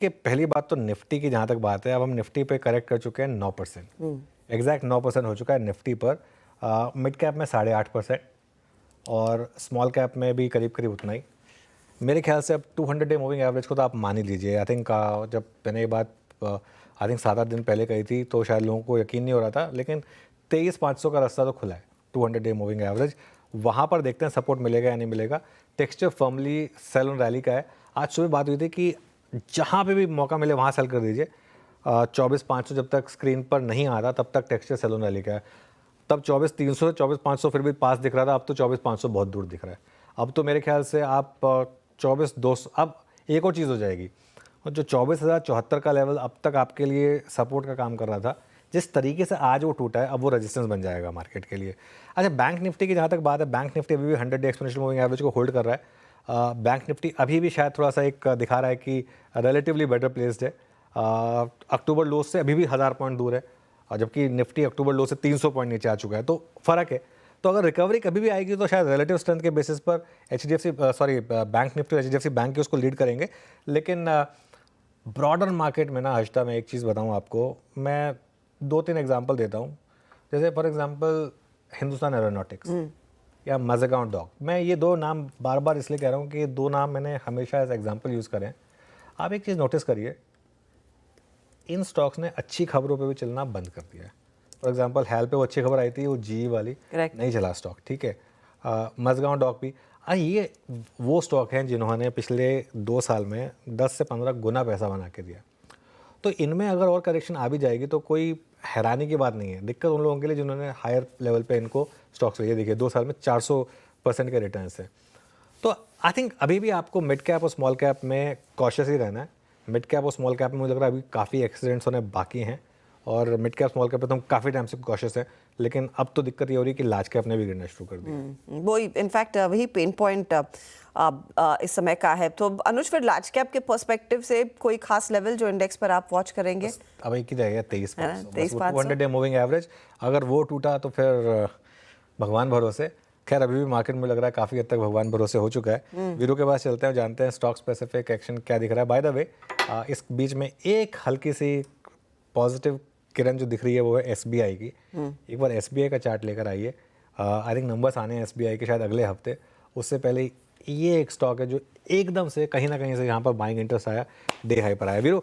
कि पहली बात तो निफ्टी की जहाँ तक बात है, अब हम निफ्टी पे करेक्ट कर चुके हैं 9%, एग्जैक्ट 9% हो चुका है निफ्टी पर। मिड कैप में 8.5% और स्मॉल कैप में भी करीब करीब उतना ही। मेरे ख्याल से अब 200 डे मूविंग एवरेज को तो आप मान ही लीजिए। आई थिंक जब मैंने ये बात आई थिंक 7-8 दिन पहले कही थी तो शायद लोगों को यकीन नहीं हो रहा था, लेकिन 23,500 का रास्ता तो खुला है 200 डे मूविंग एवरेज। वहाँ पर देखते हैं सपोर्ट मिलेगा या नहीं मिलेगा। Texture firmly sell on rally का है। आज सुबह बात हुई थी कि जहाँ पे भी मौका मिले वहाँ सेल कर दीजिए। 24,500 जब तक स्क्रीन पर नहीं आ रहा तब तक टेक्सचर सेल ऑन रैली का है। तब 24,300 24,500 फिर भी पास दिख रहा था, अब तो 24,500 बहुत दूर दिख रहा है। अब तो मेरे ख्याल से आप 24,200, अब एक और चीज़ हो जाएगी। और जो 24,074 का लेवल अब तक आपके लिए सपोर्ट का काम कर रहा था, जिस तरीके से आज वो टूटा है, अब वो रेजिस्टेंस बन जाएगा मार्केट के लिए। अच्छा, बैंक निफ्टी की जहाँ तक बात है, बैंक निफ्टी अभी भी 100 डे एक्सपोनेंशियल मूविंग एवरेज को होल्ड कर रहा है। बैंक निफ्टी अभी भी शायद थोड़ा सा एक दिखा रहा है कि रिलेटिवली बेटर प्लेस्ड है। अक्टूबर लो से अभी भी 1000 पॉइंट दूर है, और जबकि निफ्टी अक्टूबर लो से 300 पॉइंट नीचे आ चुका है, तो फ़र्क है। तो अगर रिकवरी कभी भी आएगी तो शायद रिलेटिव स्ट्रेंथ के बेसिस पर बैंक निफ्टी और HDFC बैंक के उसको लीड करेंगे। लेकिन ब्रॉडर मार्केट में ना हर्षिता, मैं एक चीज़ बताऊं आपको, मैं 2-3 एग्जांपल देता हूं। जैसे फॉर एग्जांपल हिंदुस्तान एरोनॉटिक्स या माज़गांव डॉक। मैं ये दो नाम बार बार इसलिए कह रहा हूँ कि ये दो नाम मैंने हमेशा एज एग्जाम्पल यूज़ करें। आप एक चीज़ नोटिस करिए, इन स्टॉक्स ने अच्छी खबरों पे भी चलना बंद कर दिया है। फॉर एग्जांपल हेल पे वो अच्छी खबर आई थी, वो GE वाली नहीं चला स्टॉक, ठीक है। मज़गांव डॉक भी, ये वो स्टॉक हैं जिन्होंने पिछले 2 साल में 10 से 15 गुना पैसा बना के दिया। तो इनमें अगर और करेक्शन आ भी जाएगी तो कोई हैरानी की बात नहीं है। दिक्कत उन लोगों के लिए जिन्होंने हायर लेवल पे इनको स्टॉक्स लिए। देखिए 2 साल में 400% के रिटर्न है। तो आई थिंक अभी भी आपको मिड कैप और स्मॉल कैप में कॉशियस ही रहना है। मिड कैप और स्मॉल कैप में मुझे लग रहा है अभी काफ़ी एक्सीडेंट्स होने बाकी हैं, और मिड कैप स्मॉल कैप पे तो हम काफ़ी टाइम से कॉशियस हैं। लेकिन अब तो दिक्कत ये हो रही है कि लार्ज कैप ने भी गिरना शुरू कर दिया। वो इनफैक्ट वही पेन पॉइंट इस समय का है। तो अनुज, फिर लार्ज कैप के पर्सपेक्टिव से कोई खास लेवल जो इंडेक्स पर आप वॉच करेंगे? अब एक ही रहेगा 23,500, 23,500 200 डे मूविंग एवरेज। अगर वो टूटा तो फिर भगवान भरोसे। खैर अभी भी मार्केट में लग रहा है काफ़ी हद तक भगवान भरोसे हो चुका है। वीरू के पास चलते हैं, जानते हैं स्टॉक स्पेसिफिक एक्शन क्या दिख रहा है। बाय द वे, इस बीच में एक हल्की सी पॉजिटिव किरण जो दिख रही है वो है SBI की। एक बार SBI का चार्ट लेकर आइए। आई थिंक नंबर्स आने हैं SBI के शायद अगले हफ्ते। उससे पहले ये एक स्टॉक है जो एकदम से कहीं ना कहीं से यहाँ पर बाइंग इंटरेस्ट आया, डे हाई पर आया। वीरू,